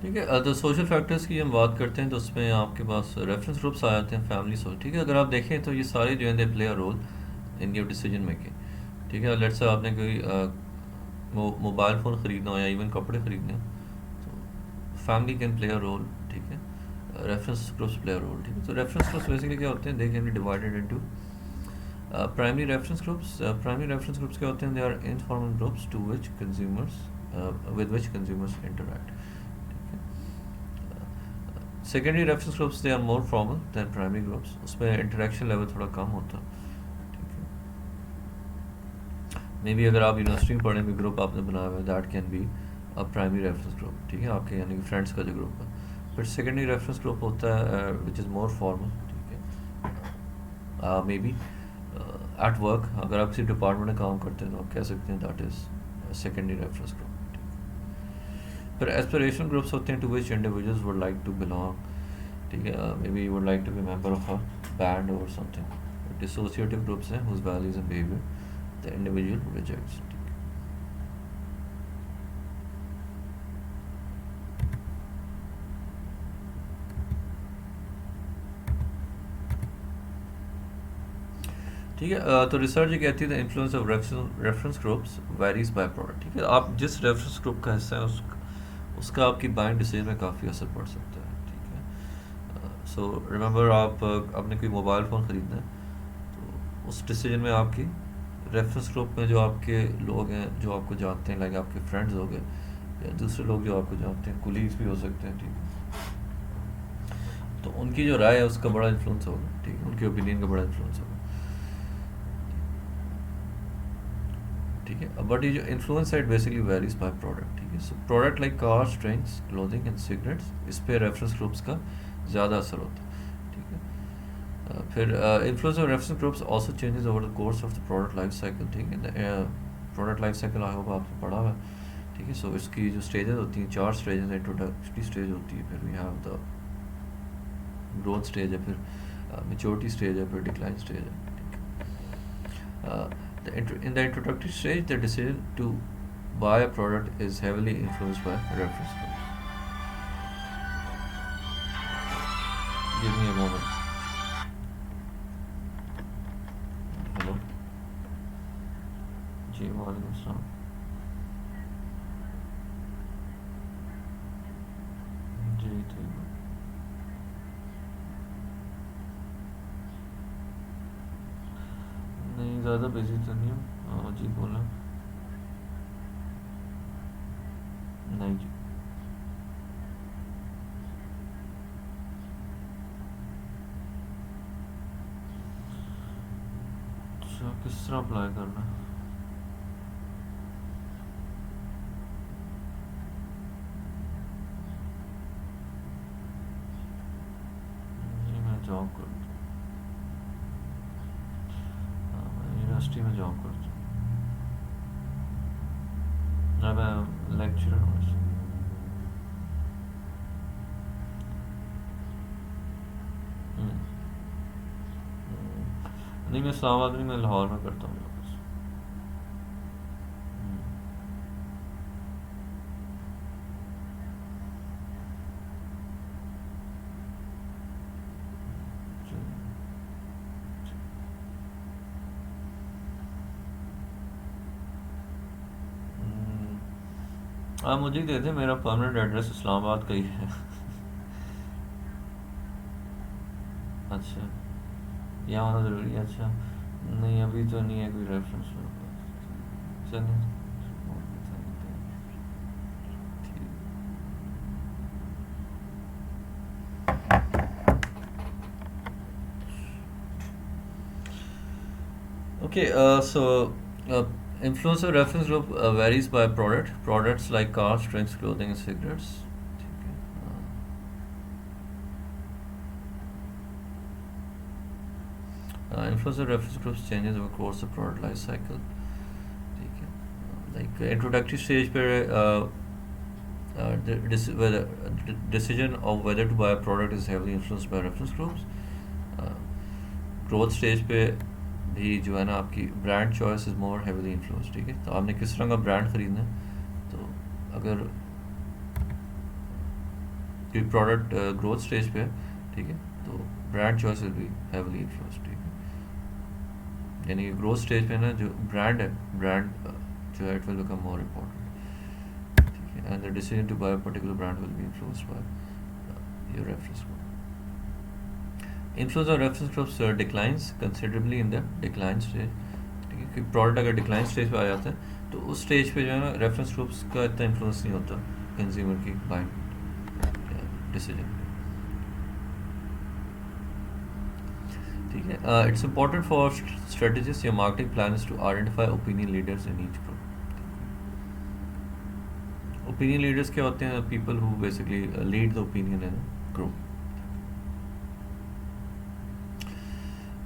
ठीक है। तो सोशल फैक्टर्स की हम बात करते हैं तो उसमें आपके पास रेफरेंस ग्रुप्स आ जाते हैं, फैमिली सोच, ठीक है। अगर आप देखें तो ये सारे जो हैं they play a role in your decision making, ठीक है। लेट्स से आपने कोई मोबाइल फ़ोन ख़रीदना हो या इवन कपड़े ख़रीदने हो, तो family can play a role, ठीक है। Reference groups play a role, ठीक है। तो रेफरेंस ग्रुप्स बेसिकली क्या होते हैं, they can be divided into primary reference groups. Primary reference groups क्या होते हैं, they are informal groups to which consumers with which consumers interact, ठीक है। Secondary reference groups they are more formal than primary groups, उसमें interaction level थोड़ा कम होता है, ठीक है। मे बी अगर आप यूनिवर्सिटी में पढ़ने में ग्रुप आपने बनाया हुआ है, that can be a primary reference group, ठीक है, आपके यानी कि फ्रेंड्स का जो ग्रुप है। फिर सेकेंडरी रेफरेंस ग्रुप होता है विच इज़ मोर फॉर्मल, ठीक है। मे बी एट वर्क, अगर आप किसी डिपार्टमेंट में काम करते हैं तो आप कह सकते हैं that is secondary reference group. फिर एस्पिरेशन ग्रुप्स होते हैं to which individuals would like to belong, ठीक है। Maybe would like to be member of a band और समथिंग। डिसोसिएटिव ग्रुप्स हैं whose values and behaviour the individual rejects, ठीक है। ठीक है। तो रिसर्च ये कहती है the influence of reference groups varies by product, ठीक है। आप जिस रेफरेंस ग्रुप का हिस्सा है उसका आपकी बाइंग डिसीजन में काफ़ी असर पड़ सकता है, ठीक है। सो रिमेंबर, आपने कोई मोबाइल फ़ोन ख़रीदना है तो उस डिसीजन में आपकी रेफरेंस ग्रुप में जो आपके लोग हैं जो आपको जानते हैं, लाइक आपके फ्रेंड्स हो गए या दूसरे लोग जो आपको जानते हैं, कुलीग्स भी हो सकते हैं, ठीक है। तो उनकी जो राय है उसका बड़ा इन्फ्लुएंस होगा, ठीक है, उनके ओपिनियन का बड़ा इन्फ्लुएंस होगा, ठीक है। बट ये जो इन्फ्लुएंस है it basically varies by product, ठीक है। So product like cars, drinks, clothing and cigarettes, इस पे रेफरेंस ग्रुप्स का ज़्यादा असर होता है, ठीक है। फिर influence of reference groups also changes over the course of the product life cycle, ठीक है। Product life cycle I hope आपने पढ़ा हुआ है, ठीक है। सो इसकी जो स्टेजेस होती हैं, 4 स्टेजेस, इंट्रोडक्टरी स्टेज होती है, फिर we have the growth stage है, फिर मेच्योरिटी स्टेज है, फिर डिक्लाइन स्टेज है, ठीक है। In the introductory stage, the decision to buy a product is heavily influenced by reference groups. Give me a moment. Hello जी, वालेकुम सलाम। जी ठीक है। नहीं, ज़्यादा बिजी तो नहीं हूँ। जी बोलें। नहीं जी। अच्छा, किस तरह अप्लाई करना है? जी मैं जॉब करता हूँ। मैं यूनिवर्सिटी में जॉब करता हूँ। मैं लेक्चरर हूँ इसमें। हम्म, नहीं, मैं इस्लामाबाद नहीं, मैं लाहौर में करता हूँ बस। जी। आप मुझे ही दे दें, मेरा परमानेंट एड्रेस इस्लामाबाद का ही है। अच्छा, यहाँ होना ज़रूरी है, अच्छा। नहीं, अभी तो नहीं है कोई रेफरेंस मेरे पास। चलिए, ठीक। Okay, influencer reference group varies by product. Products like cars, drinks, clothing, and cigarettes. ठीक है। Influencer reference groups changes over course of product life cycle. ठीक है। Like introductory stage पे decision of whether to buy a product is heavily influenced by reference groups. Growth stage पे भी जो है ना, आपकी brand choice is more heavily influence, ठीक है। तो आपने किस तरह का ब्रांड ख़रीदना है, तो अगर क्योंकि प्रोडक्ट ग्रोथ स्टेज पे है, ठीक है, तो brand choice will be heavily influenced, ठीक है, यानी कि ग्रोथ स्टेज पे ना जो ब्रांड है, ब्रांड जो है it will become more important, ठीक है, and the decision to buy a particular brand will be influenced by your reference group. Influence of reference groups declines considerably in the decline stage, ठीक है, कि product अगर decline stage पे आ जाता है तो उस स्टेज पे जो है ना रेफरेंस ग्रुप्स का इतना इन्फ्लुएंस नहीं होता कंज्यूमर की बाइंग डिसीजन पे, ठीक है. इट्स इम्पॉर्टेंट फॉर स्ट्रेटजिस्ट या marketing planners to identify opinion leaders in each group. Opinion leaders क्या होते हैं? People who basically lead the opinion in group.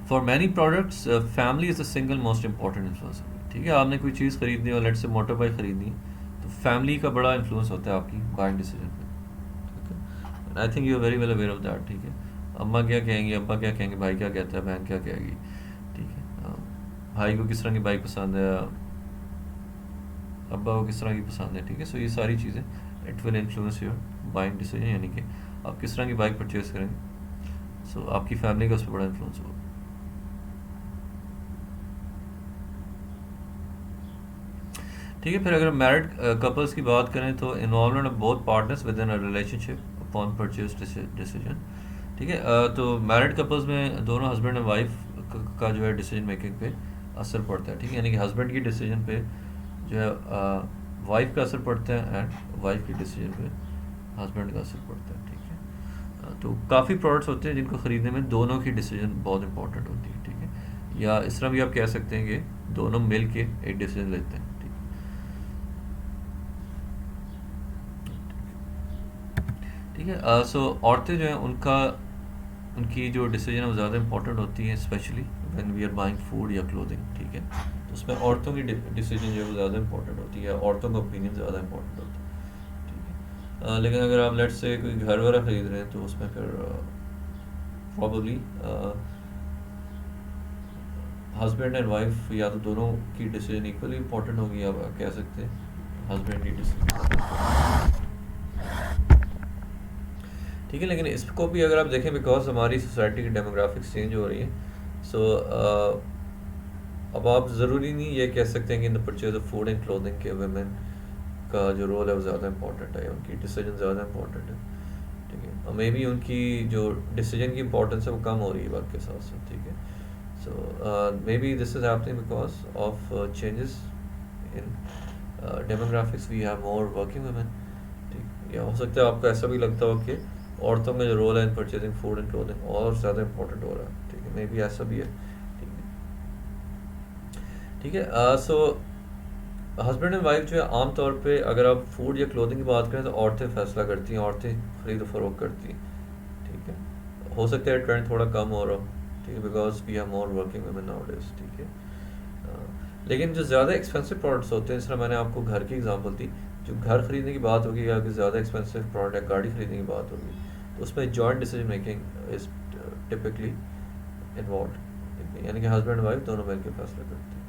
For many products family is the single most important influencer, ठीक है. आपने कोई चीज़ खरीदनी है और लेट से मोटर बाइक खरीदनी है तो फैमिली का बड़ा इन्फ्लुएंस होता है आपकी बाइंग डिसीजन पे, ठीक है. I think you are very well aware of that, ठीक है. अम्मा क्या कहेंगी, अब्बा क्या कहेंगे, भाई क्या कहता है, बहन क्या कहेगी, ठीक है. भाई को किस तरह की बाइक पसंद है, अब्बा को किस तरह की पसंद है, ठीक है. सो ये सारी चीज़ें it will influence your buying decision, यानी कि आप किस तरह की बाइक परचेज करेंगे. सो आपकी फैमिली का उस पर बड़ा इन्फ्लुएंस होगा. ठीक है. फिर अगर मैरिड कपल्स की बात करें तो involvement of both partners with in a relationship upon purchase decision, ठीक है. तो मैरिड कपल्स में दोनों हस्बैंड एंड वाइफ का जो है डिसीजन मेकिंग पे असर पड़ता है, ठीक है. यानी कि हस्बैंड की डिसीजन पे जो है वाइफ का असर पड़ता है एंड वाइफ की डिसीजन पे हस्बैंड का असर पड़ता है, ठीक है. तो काफ़ी प्रोडक्ट्स होते हैं जिनको ख़रीदने में दोनों की डिसीजन बहुत इंपॉर्टेंट होती है, ठीक है. या इस तरह भी आप कह सकते हैं कि दोनों मिल के एक डिसीजन लेते हैं, ठीक है. सो औरतें जो हैं उनकी जो डिसीजन है वो ज़्यादा इंपॉर्टेंट होती है, especially when we are buying food या क्लोथिंग, ठीक है. तो उसमें औरतों की डिसीजन जो है वो ज़्यादा इंपॉर्टेंट होती है, औरतों का ओपिनियन ज़्यादा इंपॉर्टेंट होता है, ठीक है. लेकिन अगर आप लेट्स से कोई घर वगैरह ख़रीद रहे हैं तो उसमें फिर प्रॉबली हस्बैंड एंड वाइफ या तो दोनों की डिसीजन इक्वली इंपॉर्टेंट होगी, आप कह सकते हैं हस्बैंड की डिसीजन, ठीक है. लेकिन इसको भी अगर आप देखें, बिकॉज हमारी सोसाइटी की डेमोग्राफिक्स चेंज हो रही है, सो अब आप ज़रूरी नहीं ये कह सकते हैं कि in the purchase of food and clothing के वुमेन का जो रोल है वो ज़्यादा इंपॉर्टेंट है, उनकी डिसीजन ज़्यादा इंपॉर्टेंट है, ठीक है. और मे बी उनकी जो डिसीजन की इंपॉर्टेंस है वो कम हो रही है वक्त के साथ साथ, ठीक है. So maybe this is happening because of changes in demographics. We have more working women, ठीक. या हो सकता है आपको ऐसा भी लगता हो कि औरतों का जो रोल है इन परचेजिंग फूड एंड क्लोथिंग और ज़्यादा इंपॉर्टेंट हो रहा है, ठीक है. मे बी ऐसा भी है, ठीक है, ठीक है. सो हस्बैंड एंड वाइफ जो है आमतौर पे अगर आप फूड या क्लोथिंग की बात करें तो औरतें फैसला करती हैं, औरतें खरीद फरोख्त करती हैं, ठीक है. हो सकता है ट्रेंड थोड़ा कम हो रहा हो, ठीक है, because we have more working women nowadays, ठीक है. लेकिन जो ज़्यादा एक्सपेंसिव प्रोडक्ट्स होते हैं, जिस तरह मैंने आपको घर की एग्जांपल दी, जो घर ख़रीदने की बात होगी या कि ज़्यादा एक्सपेंसिव प्रोडक्ट या गाड़ी खरीदने की बात होगी तो उसमें joint decision making is typically involve, ठीक है. यानी कि हस्बैंड वाइफ दोनों मिल के फैसला करते हैं,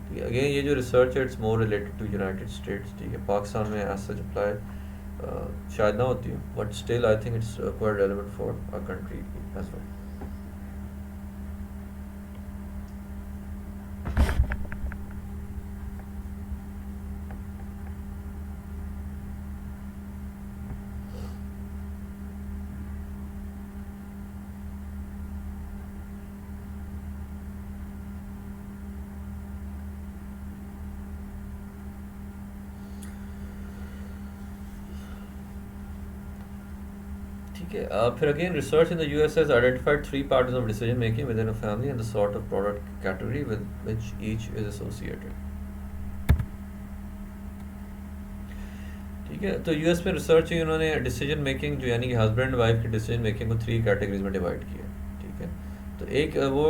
ठीक है. अगेन ये जो रिसर्च है it's more related to United States, ठीक है. पाकिस्तान में एज सच अप्लाई शायद ना होती है, but still I think it's quite relevant for a country as well. ठीक है. फिर again research in the US has identified 3 patterns of decision making within a family and the sort of product category with which each is associated, ठीक है. तो US में research है, उन्होंने decision making जो यानी कि हस्बैंड वाइफ की डिसीजन मेकिंग को 3 कैटेगरीज में डिवाइड किया, ठीक है. तो एक वो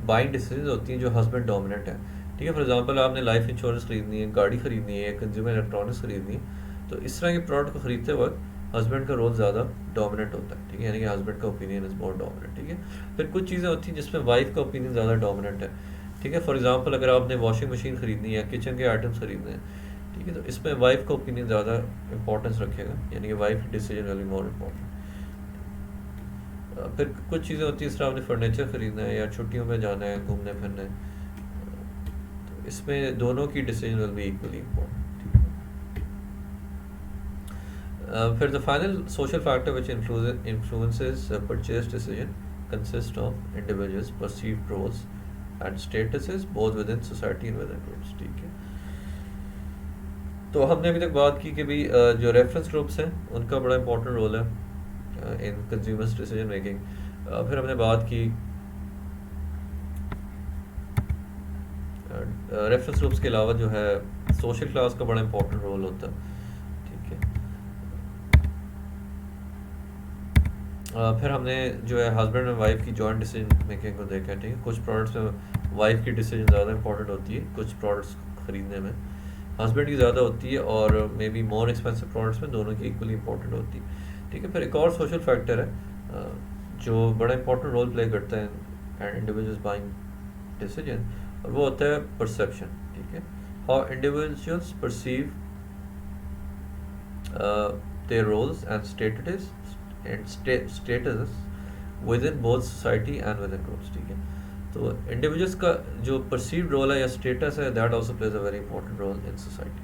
बाइंग डिसीजन होती हैं जो हस्बैंड डोमिनेंट है, ठीक है. फॉर एग्जांपल आपने लाइफ इंश्योरेंस खरीदनी है, गाड़ी खरीदनी है, कंज्यूमर इलेक्ट्रॉनिक्स खरीदनी है, तो इस तरह के प्रोडक्ट को खरीदते वक्त हस्बैंड का रोल ज़्यादा डोमिनेंट होता है, ठीक है. यानी कि हस्बैंड का ओपिनियन इज़ मोर डोमिनेंट, ठीक है. फिर कुछ चीज़ें होती हैं जिसमें वाइफ का ओपिनियन ज़्यादा डोमिनेंट है, ठीक है. फॉर एग्जांपल अगर आपने वॉशिंग मशीन खरीदनी है, किचन के आइटम्स खरीदने हैं, ठीक ठीक है। तो इसमें वाइफ का ओपिनियन ज़्यादा इंपॉर्टेंस रखेगा, यानी कि wife decision will be more important. फिर कुछ चीज़ें होती हैं, इस तरह आपने फर्नीचर ख़रीदना है या छुट्टियों में जाना है घूमने फिरने, तो इसमें दोनों की decision will be equally important. फिर the final social factor which influences purchase decision consist of individuals perceived roles and statuses both within society and within groups। ठीक है। तो हमने अभी तक बात की कि भाई जो रेफरेंस ग्रुप्स हैं उनका बड़ा इंपॉर्टेंट रोल है इन कंज्यूमर्स डिसीजन मेकिंग। फिर हमने बात की रेफरेंस ग्रुप्स के अलावा जो है सोशल क्लास का बड़ा इंपॉर्टेंट रोल होता है। ठीक है। फिर हमने जो है हस्बैंड एंड वाइफ की जॉइंट डिसीजन मेकिंग को देखा। ठीक है। कुछ प्रोडक्ट्स में वाइफ की डिसीजन ज़्यादा इंपॉर्टेंट होती है, कुछ प्रोडक्ट्स खरीदने में हस्बैंड की ज़्यादा होती है, और may be more expensive products में दोनों की इक्वली इंपॉर्टेंट होती है। ठीक है। फिर एक और सोशल फैक्टर है जो बड़ा इंपॉर्टेंट रोल प्ले करता है एंड इंडिविजुअल्स बाइंग डिसीजन, और वो होता है परसेप्शन। ठीक है। How individuals perceive their roles and status within both society and within groups। ठीक है। तो इंडिविजुअल्स का जो परसीव्ड रोल है या स्टेटस है, that also plays a very important role in society.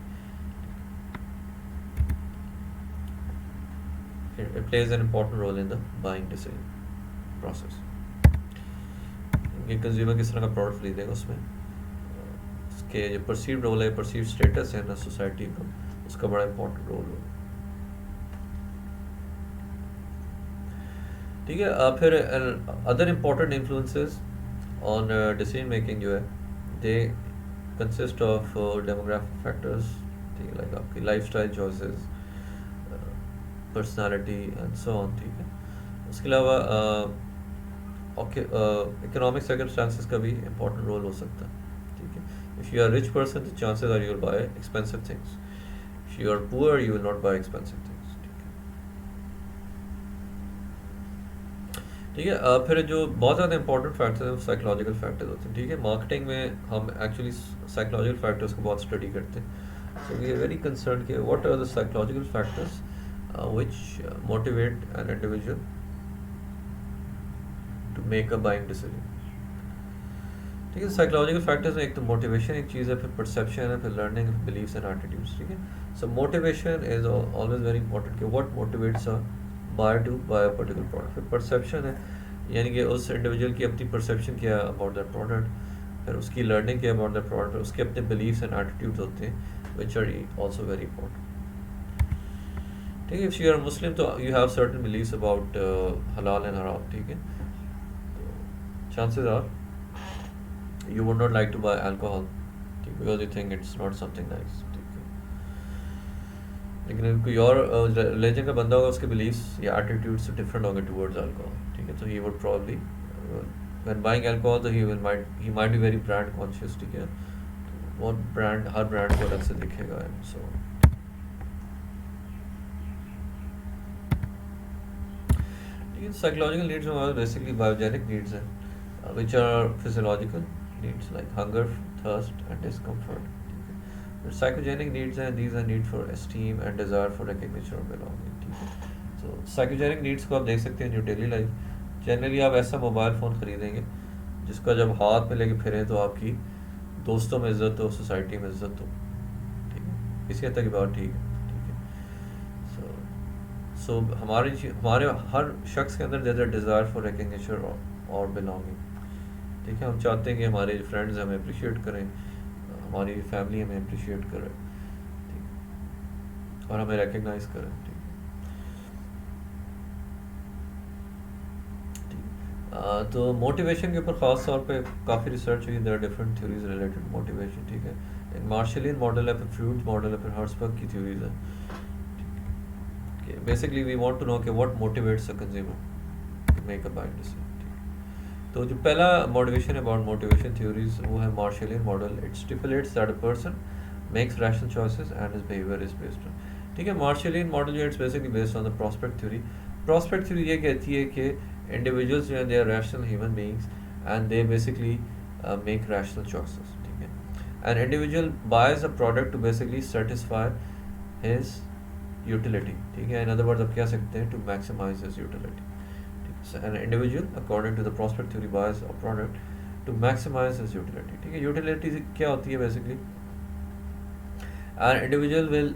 It plays an important role in the buying decision process। ये consumer किस तरह का प्रोडक्ट खरीदेगा, उसमें उसके जो परसीव्ड रोल है, परसीव्ड स्टेटस है ना सोसाइटी का, उसका बड़ा इंपॉर्टेंट रोल होगा। ठीक है। फिर other important influences on decision making जो है, they consist of demographic factors. ठीक है। लाइक आपकी life style choices, personality and so on. ठीक है। उसके अलावा इकोनॉमिक सर्कमस्टांसेस का भी इम्पोर्टेंट रोल हो सकता है। ठीक है। If you are rich person the chances are you will buy expensive things, if you are poor you will not buy expensive things. ठीक है। फिर जो बहुत ज़्यादा इंपॉर्टेंट फैक्टर्स हैं वो साइकोलॉजिकल फैक्टर्स होते हैं। ठीक है। मार्केटिंग में हम एक्चुअली साइकोलॉजिकल फैक्टर्स को बहुत स्टडी करते हैं। So we are very concern कि what are the psychological factors which motivate an individual to make a buying decision। ठीक है। साइकोलॉजिकल फैक्टर्स में एक तो मोटिवेशन एक चीज़ है, फिर परसेप्शन है, फिर लर्निंग, फिर बिलीव्स एंड एटीट्यूड्स। ठीक है। So motivation is always very important कि what motivates a buyer to buy a particular product. फिर परसेप्शन है, यानी कि उस इंडिविजुअल की अपनी परसेप्शन क्या है अबाउट दैट प्रोडक्ट, फिर उसकी लर्निंग क्या है अबाउट दैट प्रोडक्ट, उसके अपने बिलीव्स एंड एटीट्यूड्स होते हैं which are also very important. ठीक है। इफ़ यू आर मुस्लिम तो you have certain beliefs about हलाल एंड हराम। ठीक है। तो chances are you would not like to buy alcohol, because you think it's not something nice। ठीक है। लेकिन कोई और रिलीजन का बंदा होगा, उसके बिलीव्स या एटीट्यूड्स डिफरेंट होंगे टुवर्ड्स अल्कोहल। ठीक है। तो he would probably when buying alcohol तो he might be very brand conscious. ठीक है। तो वो ब्रांड हर ब्रांड को अलग से दिखेगा एंड सो। ठीक है। साइकोलॉजिकल नीड्स हमारे बेसिकली बायोजेनिक नीड्स हैं which are physiological needs like hunger, thirst and discomfort। But psychogenic needs and these are need for esteem and desire for recognition or belonging। ठीक है। So psychogenic needs को आप देख सकते हैं जो डेली लाइफ, जनरली आप ऐसा मोबाइल फ़ोन ख़रीदेंगे जिसका जब हाथ में लेके फिरें तो आपकी दोस्तों में इज़्ज़त हो, सोसाइटी में इज़्ज़त हो। ठीक है। इसी हद तक की बात ठीक है। ठीक है। सो हमारे हर शख्स के अंदर देयर डिज़ायर फॉर रिकग्निशन और बिलोंगिंग। ठीक है। हम चाहते हैं कि हमारे फ्रेंड्स हमें अप्रिशिएट करें, हमारी फैमिली हमें अप्रिशिएट करे, ठीक, और हमें रिकग्नाइज करें। ठीक है। तो मोटिवेशन के ऊपर ख़ास तौर पे काफ़ी रिसर्च हुई। There are different theories related motivation. ठीक है। एक मार्शलियन मॉडल है, फिर फ्रूट मॉडल है, फिर हर्ट्सबर्ग की थ्योरीज है। Basically we want to know कि what motivates a consumer to make a buying decision. तो जो पहला मोटिवेशन है अबाउट मोटिवेशन थ्योरीज वो है Marshallian model. It stipulates that a person makes rational choices and his behaviour is based on. ठीक है। Marshallian model जो it's basically based on the prospect theory. Prospect theory ये कहती है कि इंडिविजुअल्स जो हैं they are rational human beings and they basically make rational choices. ठीक है। An individual buys a product to basically satisfy his utility, ठीक है, in other words आप कह सकते हैं to maximize his utility. So an individual according to the prospect theory buys a product to maximize his utility, ठीक है. utility क्या होती है basically? An individual will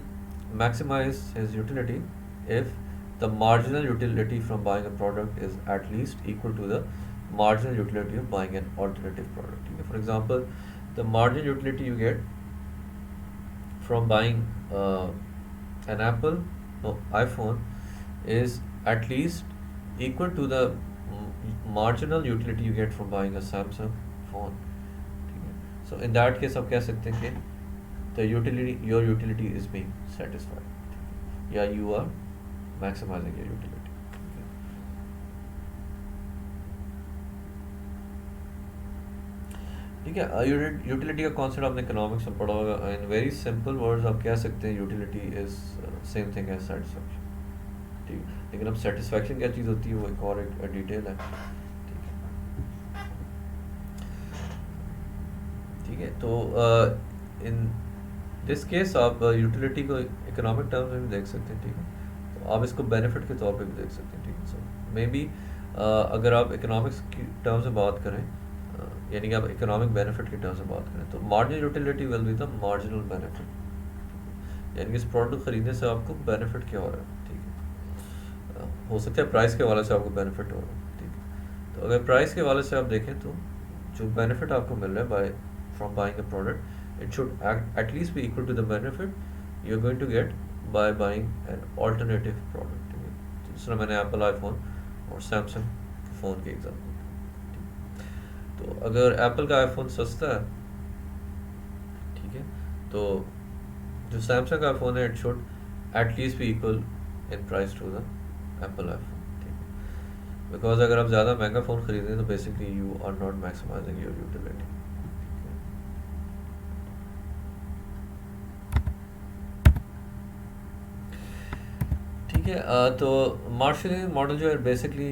maximize his utility if the marginal utility from buying a product is at least equal to the marginal utility of buying an alternative product. For example, the marginal utility you get from buying an iPhone is at least equal to the marginal utility you get from buying a Samsung phone. So in that case आप कह सकते हैं कि your utility is being satisfied. Yeah, you are maximizing your utility. ठीक है. Utility का concept आपने economics में पढ़ा होगा. इन वेरी सिंपल वर्ड्स आप कह सकते हैं utility is same thing as satisfaction. ठीक है. लेकिन अब सेटिस्फैक्शन क्या चीज़ होती है वो एक और एक डिटेल है. ठीक है. तो इन दिस केस आप यूटिलिटी को इकोनॉमिक टर्म्स में भी देख सकते हैं. ठीक है. तो आप इसको बेनिफिट के तौर पे भी देख सकते हैं. ठीक है. सो मे बी अगर आप इकोनॉमिक्स की टर्म्स में बात करें, यानी कि आप इकोनॉमिक बेनिफिट की टर्म्स में बात करें, तो marginal utility will be the marginal benefit, यानी कि इस प्रोडक्ट को खरीदने से आपको बेनिफिट क्या हो रहा है. ठीक है. हो सकता है प्राइस के हवाले से आपको बेनिफिट हो रहा है. ठीक है. तो अगर प्राइस के हवाले से आप देखें तो जो बेनिफिट आपको मिल रहा है by from buying a product, it should at least be equal to the benefit you're going to get by buying an alternative product. जिस तरह मैंने एप्पल आईफोन और सैमसंग फ़ोन के एग्जाम्पल. तो अगर एप्पल का आईफोन सस्ता है, ठीक है, तो जो सैमसंग का आईफोन है it should at least be equal in price to the Apple iPhone. ठीक है. बिकॉज अगर आप ज़्यादा महंगा फ़ोन खरीदें तो basically you are not maximising your utility. ठीक है. तो मार्शल मॉडल जो है basically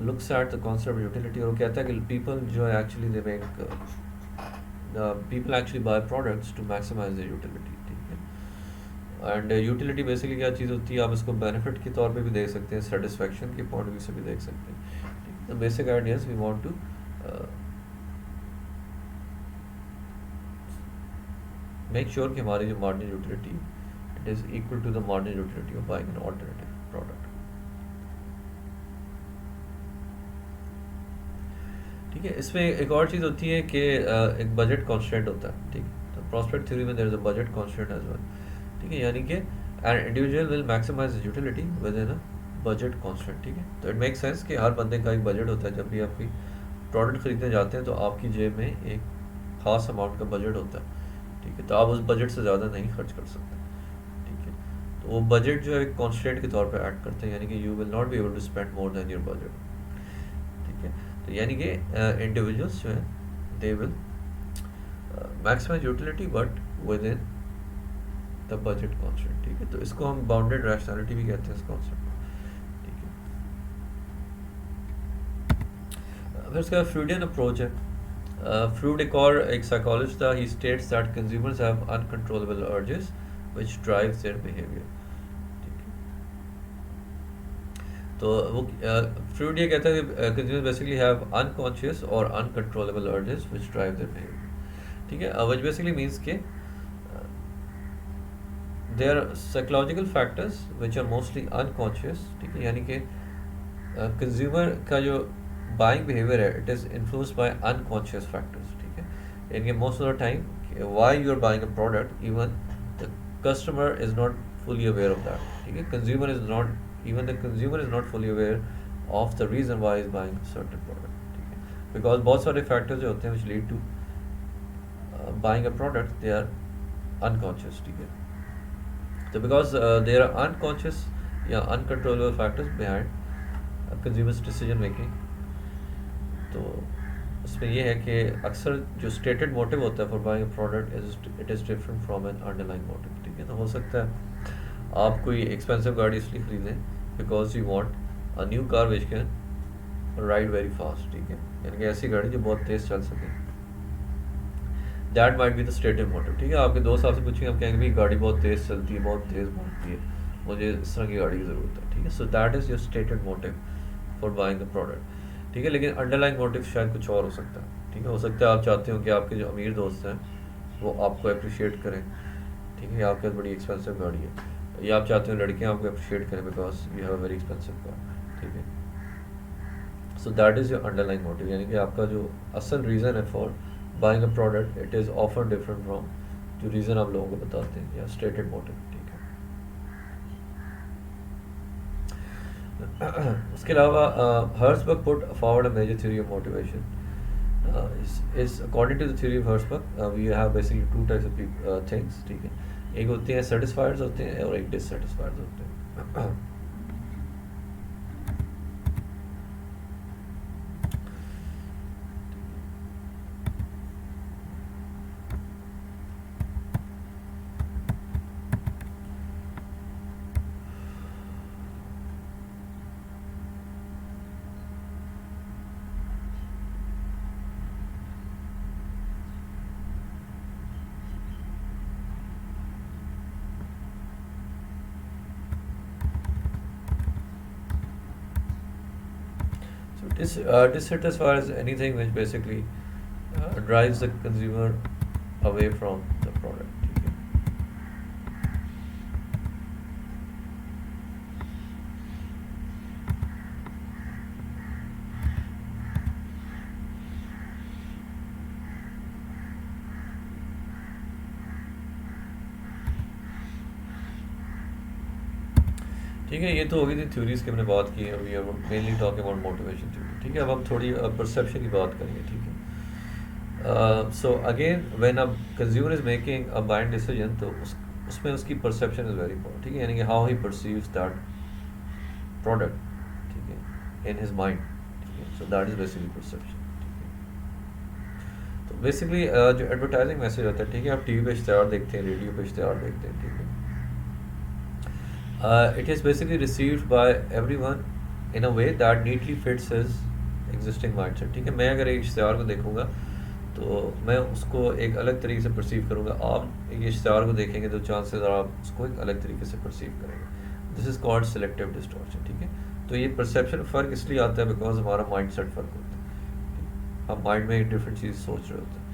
looks at the concept utility, और वो कहता है कि पीपल जो है actually they make people actually buy products to maximise the utility. ठीक है. एंड यूटिलिटी बेसिकली क्या चीज़ होती है, आप इसको बेनिफिट के तौर पे भी देख सकते हैं, सेटिस्फैक्शन के पॉइंट व्यू से भी देख सकते हैं. The basic ideas we want to make sure कि हमारी जो marginal utility is equal to the marginal utility of buying an alternative product. ठीक है. इसमें एक और चीज़ होती है कि एक बजट कॉन्स्टेंट होता है. ठीक है. तो प्रॉस्पेक्ट थ्योरी में there is a budget constant as well. ठीक है. यानी कि an individual will maximise utility within a budget constant. ठीक है. तो इट मेक सेंस कि हर बंदे का एक बजट होता है. जब भी आप कोई प्रोडक्ट खरीदने जाते हैं तो आपकी जेब में एक खास अमाउंट का बजट होता है. ठीक है. तो आप उस बजट से ज़्यादा नहीं खर्च कर सकते. वो बजट जो है कॉन्स्टेंट के तौर पे ऐड करते हैं, यानी कि you will not be able to spend more than your budget. ठीक है. तो यानी कि इंडिविजुअल्स जो है they will maximise utility but within the budget constant. ठीक है. तो इसको हम बाउंडेड रैशनैलिटी भी कहते हैं इस कॉन्सेप्ट को. ठीक है. फिर उसका फ्रूडियन अप्रोच है. फ्रूड एक साइकोलॉजिस्ट था. He states that consumers have uncontrollable urges which drives their behavior. ठीक है. तो वो फ्रूड ये कहता है कि consumers basically have unconscious or uncontrollable urges which drive their behavior. ठीक है. which basically means कि there are psychological factors which are mostly unconscious. ठीक है. यानी कि consumer का जो buying behavior है it is influenced by unconscious factors. ठीक है. यानी कि most of the time why you are buying a product, even the customer is not fully aware of that. ठीक है. consumer is not fully aware of the reason why he is buying a certain product. ठीक है. because बहुत सारे factors जो होते हैं which lead to buying a product they are unconscious. ठीक है. तो because there are unconscious या uncontrollable factors behind consumers decision making, तो उसमें यह है कि अक्सर जो स्टेटेड मोटिव होता है for buying a product it is different from N underlying motive. ठीक है. तो हो सकता है आप कोई एक्सपेंसिव गाड़ी इसलिए खरीदें because you want a new car which can ride very fast. ठीक है. यानी कि ऐसी गाड़ी जो बहुत तेज़ चल सके. That might be the stative motive. ठीक है, आपके दोस्त आपसे पूछेंगे, आप कहेंगे भाई गाड़ी बहुत तेज़ चलती है, बहुत तेज़ भागती है, मुझे इस तरह की गाड़ी की ज़रूरत है। ठीक है, so that is your stated motive for buying the product. ठीक है, लेकिन अंडरलाइंग मोटिव शायद कुछ और हो सकता है। ठीक है, हो सकता है आप चाहते हो कि आपके जो अमीर दोस्त हैं वो आपको अप्रिशिएट करें। ठीक है, आपके पास बड़ी एक्सपेंसिव गाड़ी है, या आप चाहते हो लड़कियां आपको अप्रिशिएट करें because you have a very expensive car. ठीक है, so that is your underlying motive, यानी कि आपका जो असल रीज़न है for buying a product, it is often different from जो रीज़न आप लोगों को बताते हैं, या स्टेटेड मोटिव। ठीक है, उसके अलावा Herzberg put forward a major theory of motivation. is according to the theory of Herzberg, we have basically two types of things। ठीक है, एक होते हैं satisfiers होते हैं और एक dissatisfiers होते हैं। So dissatisfier is anything which basically drives the consumer away from the product। ठीक है, ठीक है, ये तो होगी थी थ्योरीज की हमने बात की है। We are mainly talking about motivation theory. ठीक है, अब हम थोड़ी परसेप्शन की बात करेंगे। ठीक है, so again when a consumer is making a buying decision, तो उसमें उसकी परसेप्शन इज़ वेरी इंपॉर्टेंट। ठीक है, यानी कि how he perceives that product. ठीक है, इन हिज माइंड। ठीक है, so that is basically perception. तो बेसिकली जो एडवर्टाइजिंग मैसेज होता है, ठीक है, आप टीवी पे इश्तेहार देखते हैं, रेडियो पे इश्तेहार देखते हैं। ठीक है, it is basically received by everyone in a way that neatly fits his existing mindset। ठीक है, मैं अगर एक इश्तेहार को देखूंगा तो मैं उसको एक अलग तरीके से परसीव करूंगा, आप एक इश्तेहार को देखेंगे तो चांसेस आप उसको एक अलग तरीके से परसीव करेंगे। This is called selective distortion. ठीक है, तो ये परसेप्शन फ़र्क इसलिए आता है बिकॉज हमारा माइंड सेट फ़र्क होता है, हम माइंड में एक डिफरेंट चीज़ सोच रहे होते हैं।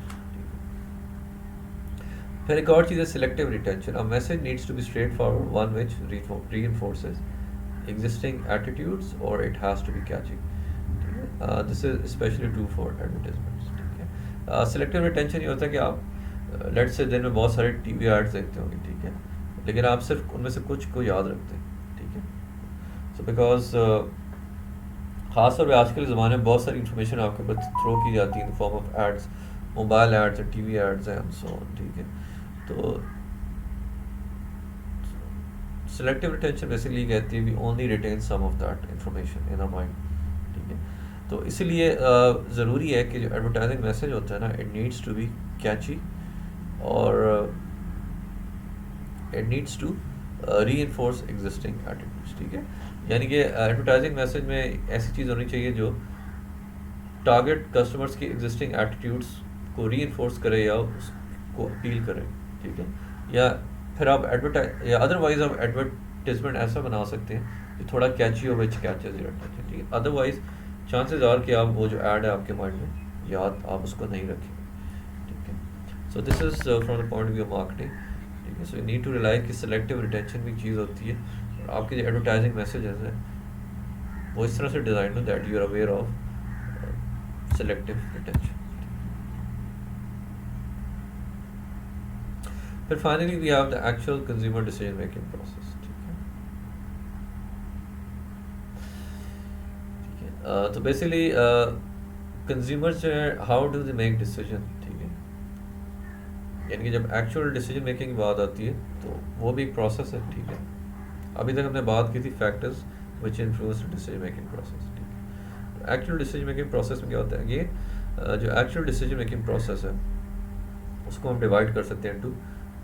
फिर एक और चीज़ है selective retention. A message needs to be straightforward, one which reinforces existing attitudes, or it has to be catchy। ठीक है, this is specially true for advertisements. ठीक है, सिलेक्टिव रिटेंशन ये होता है कि आप लेट्स से दिन में बहुत सारे टीवी एड्स देखते होंगे। ठीक है, लेकिन आप सिर्फ उनमें से कुछ को याद रखते हैं। ठीक है, सो बिकॉज ख़ासतौर पर आजकल के ज़माने में बहुत सारी इंफॉर्मेशन आपके ऊपर थ्रो की जाती है in the form of ads, mobile ads हैं, टीवी एड्स हैं, एंड सो ऑन। ठीक है, तो सेलेक्टिव रिटेंशन बेसिकली कहती है we only retain some of that information in our mind. ठीक है, तो इसलिए ज़रूरी है कि जो एडवर्टाइजिंग मैसेज होता है ना, it needs to be catchy, और it needs to reinforce existing attitudes. ठीक है, यानी कि एडवर्टाइजिंग मैसेज में ऐसी चीज़ होनी चाहिए जो टारगेट कस्टमर्स की एग्जिस्टिंग एटीट्यूड्स को रीइंफोर्स करे या उसको अपील करे। ठीक है, या फिर आप या अदरवाइज आप एडवर्टाइजमेंट ऐसा बना सकते हैं कि थोड़ा कैची हो, विच कैचेस योर अटेंशन। ठीक है, अदरवाइज चांसेस आर कि आप वो जो ऐड है आपके माइंड में याद, आप उसको नहीं रखेंगे। ठीक है, so this is from the point of view marketing. ठीक है, so you need to realise कि सेलेक्टिव रिटेंशन भी चीज़ होती है, और आपके जो एडवर्टाइजिंग मैसेजेस हैं वो इस तरह से डिज़ाइन हो that you are aware of selective retention. फिर finally we have the actual consumer decision making process. ठीक है, ठीक है, तो बेसिकली कंज्यूमर्स जो है how do they make decision. ठीक है, यानी कि जब एक्चुअल डिसीजन मेकिंग की बात आती है तो वो भी एक प्रोसेस है। ठीक है, अभी तक हमने बात की थी factors which influence decision making process. ठीक है, तो एक्चुअल डिसीजन मेकिंग प्रोसेस में क्या होता है, ये जो एक्चुअल डिसीजन मेकिंग प्रोसेस है उसको हम डिवाइड कर सकते हैं टू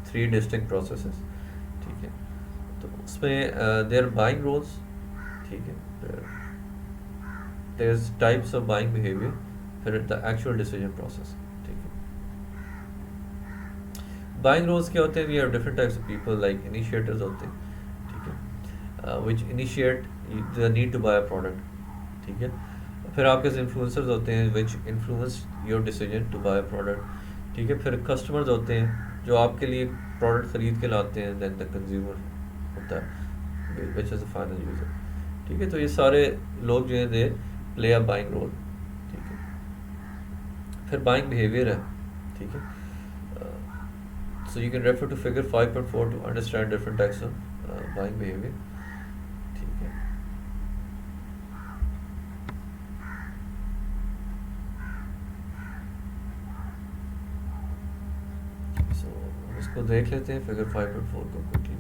3 डिस्टिंक्ट प्रोसेसेस। ठीक है, तो उसमें देयर बाइंग रोल्स। ठीक है, फिर there is types of buying behaviour, फिर द एक्चुअल डिसीजन प्रोसेस। ठीक है, बाइंग रोल्स क्या होते हैं, we have different types of people, like initiators होते हैं, ठीक है, which initiate the need to buy a product, ठीक है। फिर आपके इन्फ्लुएंसर्स होते हैं which influence your decision to buy a product, ठीक है। फिर कस्टमर्स होते हैं जो आपके लिए प्रोडक्ट ख़रीद के लाते हैं, देन द कंज्यूमर होता है which is the final user, ठीक है। तो ये सारे लोग जो हैं they play a buying role, ठीक है। फिर बाइंग बिहेवियर है, ठीक है। So you can refer to figure 5.4 to understand different types of buying behavior, ठीक है। So इसको देख लेते हैं फिगर 5.4 को quickly.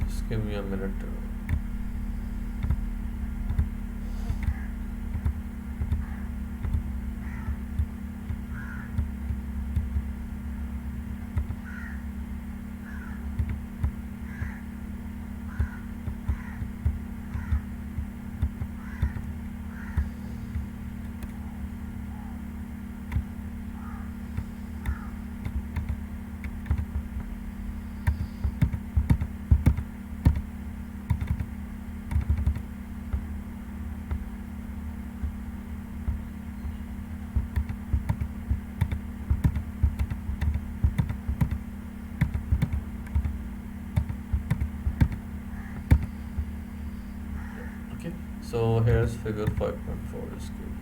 Just give me a minute. Okay, so here's figure 5.4 is good.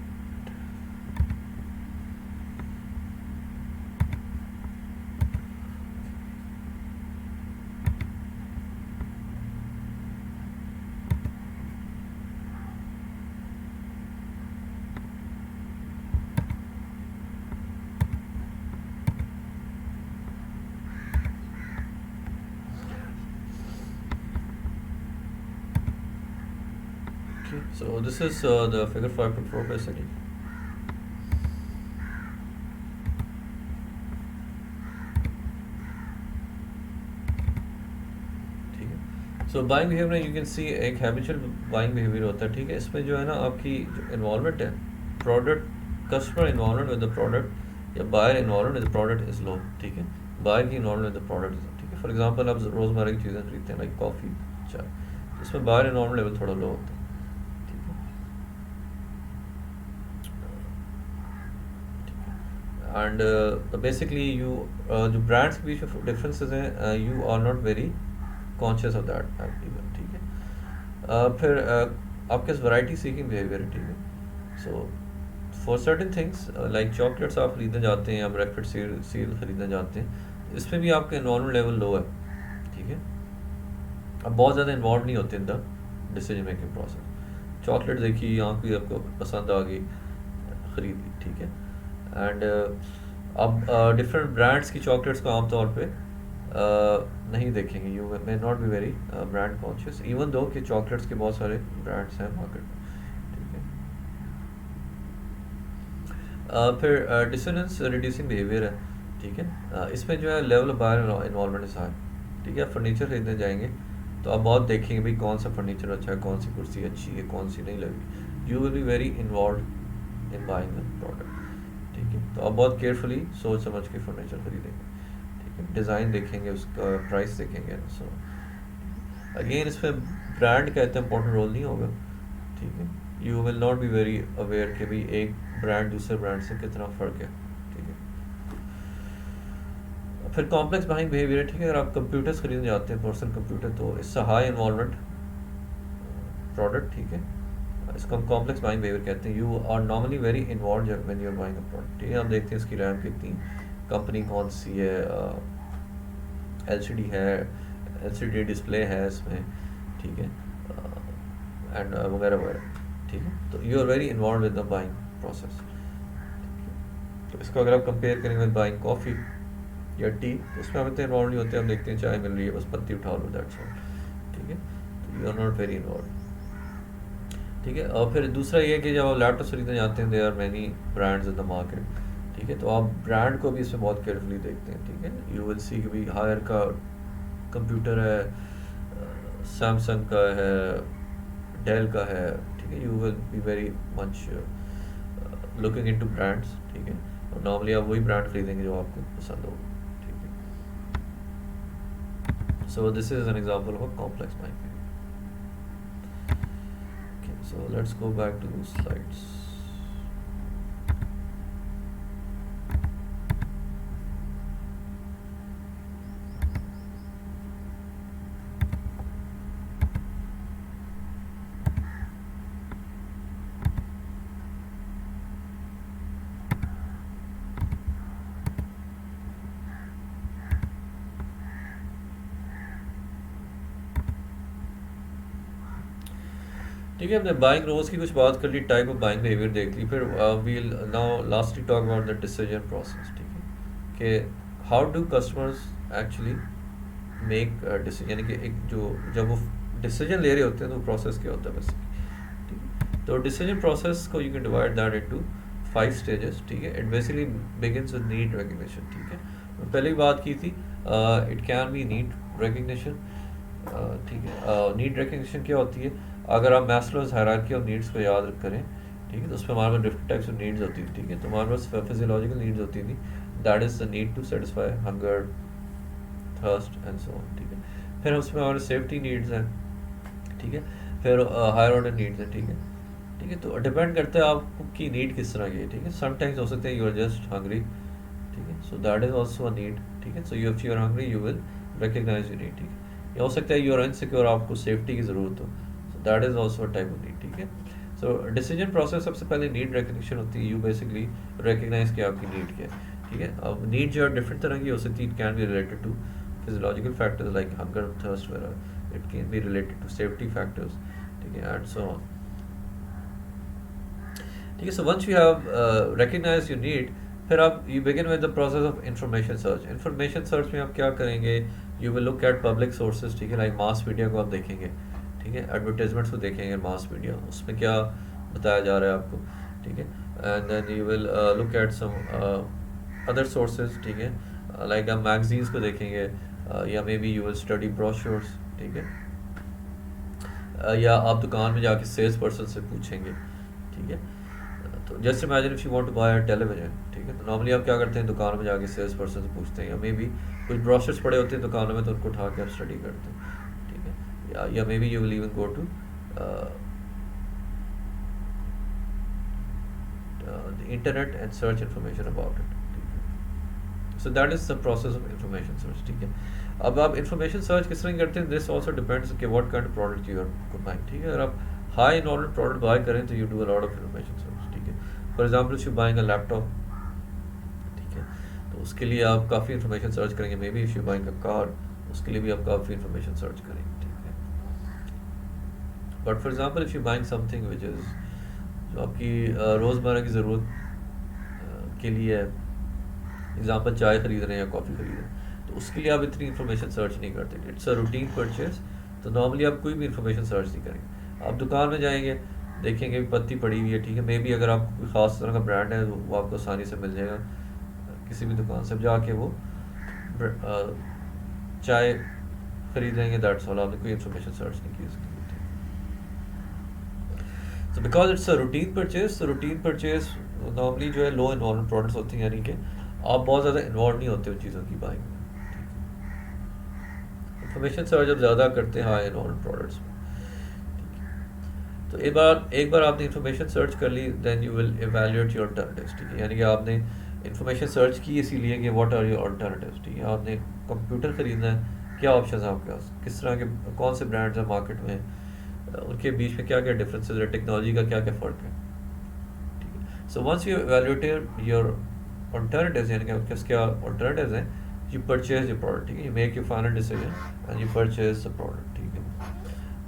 Okay, so this is the figure 5.4 basically. ठीक है। So buying behaviour में यू कैन सी एक हैबिचुअल बाइंग बिहेवियर होता है, ठीक है। इसमें जो है ना आपकी जो इन्वॉल्वमेंट है, product customer involvement with the product या buyer involvement with the product is low, ठीक है। बायर की involvement with the product is low, ठीक है। फॉर एग्जांपल आप रोज़मर्रा की चीज़ें खरीदते हैं लाइक कॉफ़ी, चाय, इसमें बायर इन्वॉल्वमेंट लेवल थोड़ा लो होता है, ठीक है। एंड बेसिकली यू जो ब्रांड्स के बीच में डिफरेंसेस हैं, you are not very conscious of that even, ठीक है। फिर आपके पास वैरायटी सीकिंग बिहेवियर है, ठीक है। So for certain things like chocolates आप खरीदने जाते हैं या ब्रेकफास्ट सील खरीदने जाते हैं, इसमें भी आपका इन्वॉल्वमेंट लेवल लो है, ठीक है। अब बहुत ज़्यादा इन्वॉल्व नहीं होते in the decision making process. Chocolate देखी, यहाँ की आपको पसंद आ गई, ख़रीद ली, ठीक है। एंड अब डिफरेंट ब्रांड्स की चॉकलेट्स को आमतौर पे नहीं देखेंगे, you may not be very brand conscious even though कि चॉकलेट्स के बहुत सारे ब्रांड्स हैं मार्केट में, ठीक है। फिर डिसोनेंस रिड्यूसिंग बिहेवियर है, ठीक है। इसमें जो है level of buyer involvement is high, ठीक है। फर्नीचर खरीदने जाएंगे तो आप बहुत देखेंगे भाई कौन सा फर्नीचर अच्छा है, कौन सी कुर्सी अच्छी है, कौन सी नहीं लगी। You will be very involve in buying the product, ठीक है। तो आप बहुत केयरफुली सोच समझ के फर्नीचर खरीदेंगे, ठीक है। डिज़ाइन देखेंगे, उसका प्राइस देखेंगे। सो अगेन इसमें ब्रांड का इतना इंपॉर्टेंट रोल नहीं होगा, ठीक है। You will not be very aware कि भाई एक ब्रांड दूसरे ब्रांड से कितना फ़र्क है, ठीक है। फिर कॉम्प्लेक्स बाइंग बिहेवियर, ठीक है। अगर आप कंप्यूटर्स खरीदने जाते हैं, पर्सनल कंप्यूटर, तो इससे हाई इन्वॉल्वमेंट प्रोडक्ट, ठीक है। इसको हम कॉम्प्लेक्स बाइंग बिहेवियर कहते हैं। You are normally very involve when you are buying a product, ठीक है। हम देखते हैं इसकी रैम कितनी, कंपनी कौन सी है, एलसीडी है, एलसीडी डिस्प्ले है इसमें, ठीक है, एंड वगैरह वगैरह, ठीक है। तो you are very involve with the buying process. तो इसको अगर आप कंपेयर करेंगे विद बाइंग कॉफ़ी या टी, तो उसमें हम इतने इन्वॉल्व नहीं होते, हम देखते हैं चाय मिल रही है बस पत्ती उठा लो, दैट्स ऑल, ठीक है। तो you are not very involve, ठीक है। और फिर दूसरा ये है कि जब आप लैपटॉप खरीदने जाते हैं, there are many brands in the market, ठीक है। तो आप ब्रांड को भी इसमें बहुत केयरफुली देखते हैं, ठीक है। यू विल सी कि भाई हायर का कंप्यूटर है, सैमसंग का है, डेल का है, ठीक है। You will be very much looking into brands, ठीक है। और नॉर्मली आप वही ब्रांड खरीदेंगे जो आपको पसंद हो, ठीक है। So this is an example of a complex buying. So let's go back to those slides. ठीक है, हमने बाइंग रोज की कुछ बात कर ली, टाइप ऑफ बाइंग बिहेवियर देख ली, फिर we'll now lastly talk about the decision process, ठीक है। कि how do customers actually make decision, यानी कि एक जो जब वो डिसीजन ले रहे होते हैं तो प्रोसेस क्या होता है बेसिकली, ठीक है। तो डिसीजन प्रोसेस को you can divide that into 5 stages, ठीक है। It basically begins with need recognition, ठीक है। पहले ही बात की थी, it can B need recognition, ठीक है। नीड रिकग्निशन क्या होती है, अगर आप मैस्लोज हायरार्की ऑफ नीड्स को याद करें, ठीक है, तो उसमें हमारे पास डिफरेंट टाइप्स ऑफ नीड्स होती थी, ठीक है। तो हमारे पास फिजियोलॉजिकल नीड्स होती थी, that is the need to satisfy hunger, thirst and so on, ठीक है। फिर उसमें हमारे सेफ्टी नीड्स हैं, ठीक है। फिर हायर ऑर्डर नीड्स हैं, ठीक है, ठीक है। तो डिपेंड करता है आपकी नीड किस तरह की है, ठीक है। समटाइम्स हो सकते हैं यू आर जस्ट हंग्री, ठीक है, so that is also a need, ठीक है। So you if you are hungry you will recognise your need, ठीक है। या हो सकता है यू आर इनसिक्योर, आपको सेफ्टी की ज़रूरत हो, so that is also a type of need, ठीक है। सो डिसीजन प्रोसेस सबसे पहले नीड रिकग्निशन होती है, यू बेसिकली रिकग्नाइज किया आपकी नीड क्या है, ठीक है। अब नीड जो है डिफरेंट तरह की हो सकती है, it can be related to physiological factors like hunger, thirst वगैरह, it can be related to safety factors, ठीक है, एंड सो ऑन, ठीक है। So once you have recognise your need, फिर आप you begin with the process of information search. Information search में आप क्या करेंगे, you will look at public sources, ठीक है, लाइक मास मीडिया को आप देखेंगे, ठीक है, एडवर्टाइजमेंट्स को देखेंगे, मास मीडिया उसमें क्या बताया जा रहा है आपको, ठीक है। And then you will look at some other sources, ठीक है, लाइक आप मैगजीन्स को देखेंगे, या maybe you will study brochures, ठीक है, या आप दुकान में जाके सेल्स पर्सन से पूछेंगे, ठीक है। तो just imagine if you want to buy a television, ठीक है, तो नॉर्मली आप क्या करते हैं, दुकान में जाके सेल्स पर्सन से पूछते हैं, या मे बी कुछ ब्रोशर्स पड़े होते हैं दुकानों में तो उनको उठा के आप स्टडी करते हैं, ठीक है। या maybe you will even go to the internet and search information about it, ठीक है। So that is the process of information search, ठीक है। अब आप information search किस तरह करते हैं, this also depends कि what kind of product you are buying, ठीक है। अगर आप high in order product buy करें तो you do a lot of information search, ठीक है। For example, if you buying a laptop, ठीक है, तो उसके लिए आप काफ़ी information search करेंगे, may be if you buying a car, उसके लिए भी आप काफ़ी information search करेंगे, ठीक है। But for example, if you buying something which is जो आपकी रोज़मर्रा की ज़रूरत के लिए है, एग्जाम्पल चाय ख़रीद रहे हैं या कॉफ़ी ख़रीद रहे हैं, तो उसके लिए आप इतनी इन्फॉर्मेशन सर्च नहीं करते, इट्स अ रूटीन परचेज, तो नॉर्मली आप कोई भी इन्फॉर्मेशन सर्च नहीं करेंगे। आप दुकान में जाएंगे, देखेंगे पत्ती पड़ी हुई है, ठीक है, मे बी अगर आपको कोई ख़ास तरह का ब्रांड है वो आपको आसानी से मिल जाएगा किसी भी दुकान से, जाके वो चाय ख़रीद लेंगे, दैट्स ऑल, आपने कोई इन्फॉर्मेशन सर्च नहीं की उसकी। So because it's a routine purchase, so routine purchase normally जो है लो इन्वॉल्व प्रोडक्ट्स होती हैं, यानी कि आप बहुत ज़्यादा इन्वॉल्व नहीं होते उन चीज़ों की बाइंग में, इंफॉर्मेशन सर्च जब ज़्यादा करते हैं हाई इन्वॉल्व प्रोडक्ट्स में, ठीक है। तो एक बार आपने इंफॉर्मेशन सर्च कर ली, then you will evaluate your alternatives, ठीक है, यानी कि आपने इंफॉर्मेशन सर्च की इसीलिए कि व्हाट आर योर अल्टरनेटिव्स, ठीक है। आपने कंप्यूटर ख़रीदना है, क्या ऑप्शन है आपके पास, किस तरह के कौन से ब्रांड्स हैं मार्केट में, उनके बीच में क्या क्या डिफरेंसेस है, टेक्नोलॉजी का क्या क्या फ़र्क है, ठीक है। So once you evaluate your alternatives, यानी कि आपके पास क्या अल्टरनेटिव्स हैं, यू परचेज द प्रोडक्ट, ठीक है, you make your final decision and you purchase the product, ठीक है।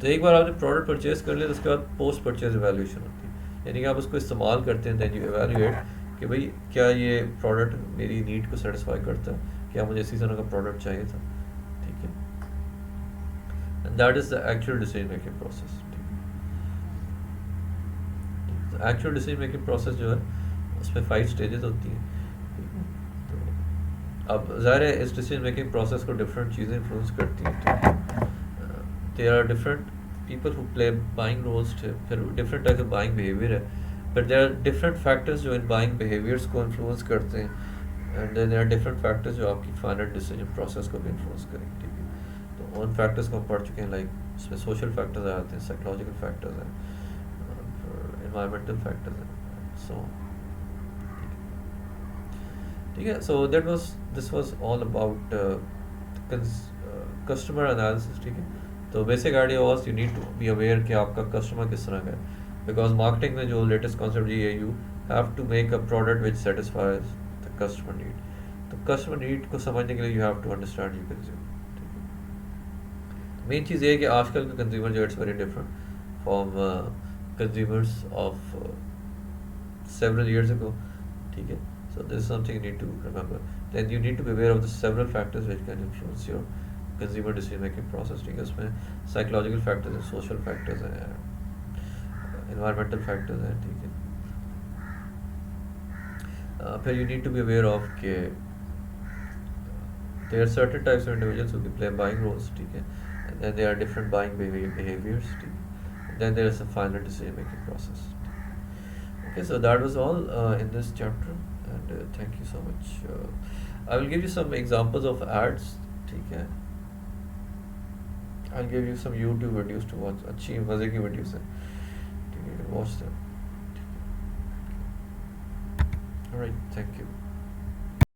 तो एक बार आपने प्रोडक्ट परचेज कर लिया तो उसके बाद पोस्ट परचेज एवेल्यूशन होती है, यानी कि आप उसको इस्तेमाल करते हैं, दैन यू एवेल्यूएट कि भाई क्या ये प्रोडक्ट मेरी नीड को सेटिस्फाई करता है, क्या मुझे इसी तरह का प्रोडक्ट चाहिए था, ठीक है। And that is the actual decision making process, ठीक है। एक्चुअल डिसीजन मेकिंग प्रोसेस जो है उसमें 5 स्टेजेस होती हैं, ठीक है। तो अब ज़ाहिर है इस डिसीजन मेकिंग प्रोसेस को डिफरेंट चीज़ें इन्फ्लुएंस करती हैं, ठीक है। There are different people who play buying roles, फिर different type of buying behaviour है, but there are different factors जो इन बाइंग बिहेवियर्स को इन्फ्लुएंस करते हैं, and there are different factors जो आपकी फाइनल डिसीजन प्रोसेस को भी इन्फ्लुएंस करेंगे, ठीक है। तो उन फैक्टर्स को हम पढ़ चुके हैं, लाइक इसमें सोशल फैक्टर्स आते हैं, साइकोलॉजिकल फैक्टर्स हैं, environmental factors and so on, ठीक है। So that was this was all about customer analysis, ठीक है। तो basic idea was you need to be aware कि आपका कस्टमर किस तरह का है, बिकॉज मार्केटिंग में जो लेटेस्ट कॉन्सेप्ट ये you have to make a product which satisfies the customer need. तो कस्टमर नीड को समझने के लिए you have to understand you consumer, ठीक है। मेन चीज़ ये है कि आजकल का कंज्यूमर जो it's very different from consumers of several years ago, ठीक है। So this is something you need to remember. Then you need to be aware of the several factors which can influence your consumer decision making process, ठीक है। उसमें psychological factors हैं, social factors हैं, environmental factors हैं, ठीक है। फिर you need to be aware of कि there are certain types of individuals who can play buying roles, ठीक है, and then there are different buying behaviors, ठीक है। Then there is a final decision making process. Okay, so that was all in this chapter, and thank you so much. I will give you some examples of ads, ठीक है। I'll give you some YouTube videos to watch, अच्छी मज़े की videos हैं, ठीक है, you can watch them, ठीक है। Alright, thank you.